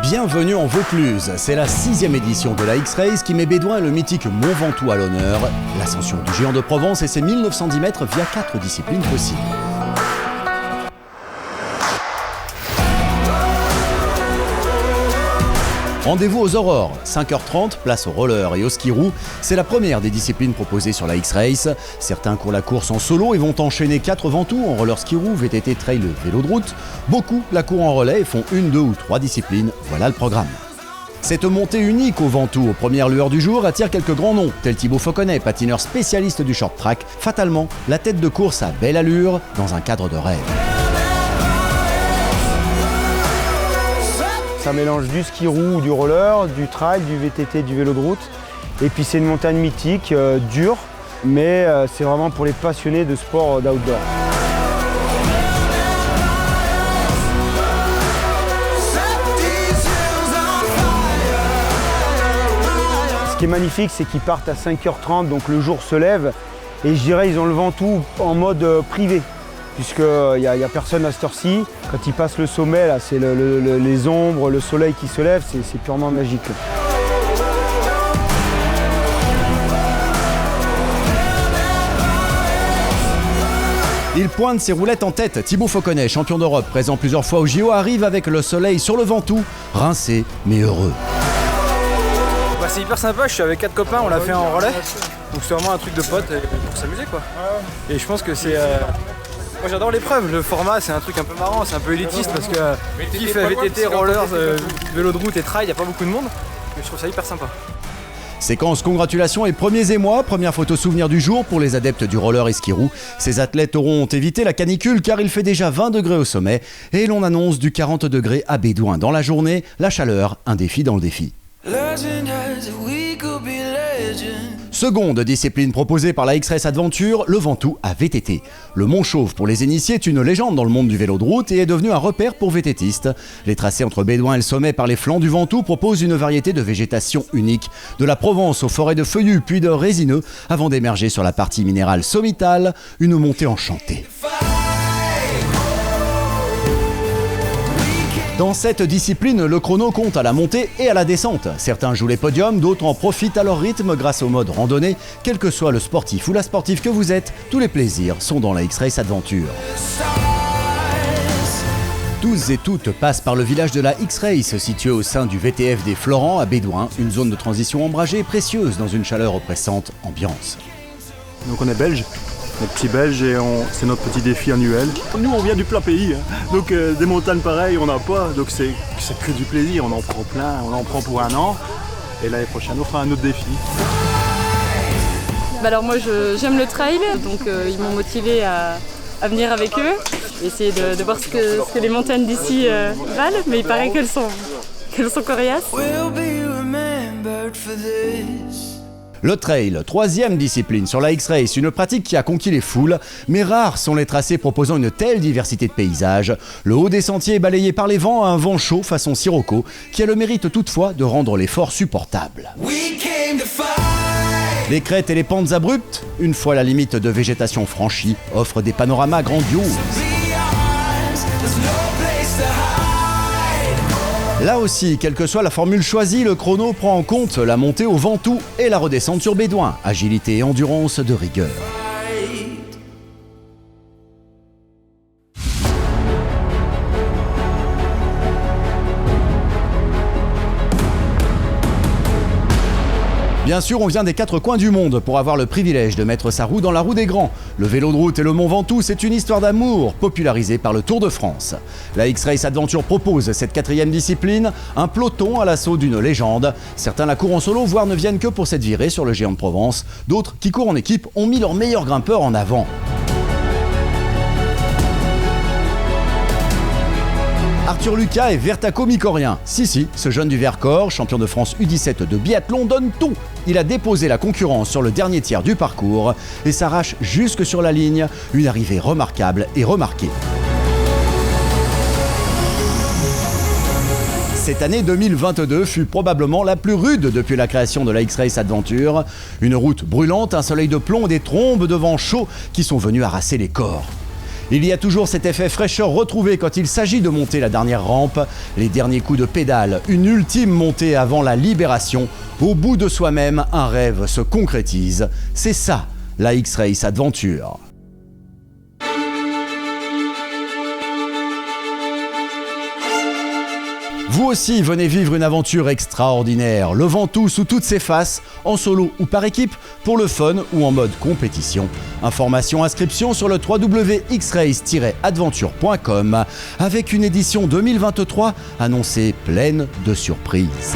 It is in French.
Bienvenue en Vaucluse, c'est la 6e édition de la X-Race qui met Bédoin et le mythique Mont Ventoux à l'honneur. L'ascension du géant de Provence et ses 1910 mètres via 4 disciplines possibles. Rendez-vous aux aurores, 5h30, place au roller et au ski roue. C'est la première des disciplines proposées sur la X-Race. Certains courent la course en solo et vont enchaîner 4 Ventouts en roller ski roue, VTT, trail, vélo de route. Beaucoup la courent en relais et font 1, 2 ou 3 disciplines. Voilà le programme. Cette montée unique au Ventoux, aux premières lueurs du jour, attire quelques grands noms, tels Thibaut Fauconnet, patineur spécialiste du short track. Fatalement, la tête de course à belle allure, dans un cadre de rêve. Ça mélange du ski roue, du roller, du trail, du VTT, du vélo de route. Et puis c'est une montagne mythique, dure, mais c'est vraiment pour les passionnés de sport d'outdoor. Ce qui est magnifique, c'est qu'ils partent à 5h30, donc le jour se lève. Et je dirais ils ont le Ventoux en mode privé. Puisqu'il n'y a personne à cette heure-ci. Quand ils passent le sommet, là, c'est les ombres, le soleil qui se lève, c'est purement magique. Il pointe ses roulettes en tête. Thibaut Fauconnet, champion d'Europe, présent plusieurs fois au JO, arrive avec le soleil sur le Ventoux, rincé mais heureux. C'est hyper sympa, je suis avec 4 copains, on l'a fait en relais. Donc c'est vraiment un truc de potes pour s'amuser quoi. Et je pense que c'est... Moi j'adore l'épreuve, le format c'est un truc un peu marrant, c'est un peu élitiste parce que qui fait VTT, rollers, vélo de route et trail, il n'y a pas beaucoup de monde. Mais je trouve ça hyper sympa. Séquence congratulations et premiers émois, première photo souvenir du jour pour les adeptes du roller et ski roue. Ces athlètes auront évité la canicule car il fait déjà 20 degrés au sommet et l'on annonce du 40 degrés à Bédoin. Dans la journée, la chaleur, un défi dans le défi. Seconde discipline proposée par la X-Race Adventure, le Ventoux à VTT. Le Mont Chauve pour les initiés est une légende dans le monde du vélo de route et est devenu un repère pour VTTistes. Les tracés entre Bédoin et le sommet par les flancs du Ventoux proposent une variété de végétation unique, de la Provence aux forêts de feuillus puis de résineux, avant d'émerger sur la partie minérale sommitale, une montée enchantée. Dans cette discipline, le chrono compte à la montée et à la descente. Certains jouent les podiums, d'autres en profitent à leur rythme grâce au mode randonnée. Quel que soit le sportif ou la sportive que vous êtes, tous les plaisirs sont dans la X-Race Adventure. Tous et toutes passent par le village de la X-Race, situé au sein du VTF des Florents à Bédoin, une zone de transition ombragée et précieuse dans une chaleur oppressante ambiance. Donc on est belge. Notre petit belge et c'est notre petit défi annuel. Nous on vient du plat pays, donc des montagnes pareilles on n'a pas, donc c'est que du plaisir, on en prend plein, on en prend pour un an et l'année prochaine on fera un autre défi. Alors moi j'aime le trail, donc ils m'ont motivé à venir avec eux, essayer de voir ce que les montagnes d'ici valent, mais il paraît qu'elles sont coriaces. Le trail, 3e discipline sur la X-Race, une pratique qui a conquis les foules, mais rares sont les tracés proposant une telle diversité de paysages. Le haut des sentiers est balayé par les vents à un vent chaud façon sirocco, qui a le mérite toutefois de rendre l'effort supportable. Les crêtes et les pentes abruptes, une fois la limite de végétation franchie, offrent des panoramas grandioses. Là aussi, quelle que soit la formule choisie, le chrono prend en compte la montée au Ventoux et la redescente sur Bédoin. Agilité et endurance de rigueur. Bien sûr, on vient des 4 coins du monde pour avoir le privilège de mettre sa roue dans la roue des grands. Le vélo de route et le Mont Ventoux, c'est une histoire d'amour popularisée par le Tour de France. La X-Race Adventure propose cette 4e discipline, un peloton à l'assaut d'une légende. Certains la courent en solo, voire ne viennent que pour cette virée sur le géant de Provence. D'autres, qui courent en équipe, ont mis leurs meilleurs grimpeurs en avant. Arthur Lucas est vertaco-micorien. Si, ce jeune du Vercors, champion de France U17 de biathlon, donne tout. Il a déposé la concurrence sur le dernier tiers du parcours et s'arrache jusque sur la ligne. Une arrivée remarquable et remarquée. Cette année 2022 fut probablement la plus rude depuis la création de la X-Race Adventure. Une route brûlante, un soleil de plomb, des trombes de vent chaud qui sont venus harasser les corps. Il y a toujours cet effet fraîcheur retrouvé quand il s'agit de monter la dernière rampe, les derniers coups de pédale, une ultime montée avant la libération. Au bout de soi-même, un rêve se concrétise. C'est ça, la X-Race Adventure. Vous aussi venez vivre une aventure extraordinaire, le Ventoux sous toutes ses faces, en solo ou par équipe, pour le fun ou en mode compétition. Information, inscription sur le www.xrace-adventure.com avec une édition 2023 annoncée pleine de surprises.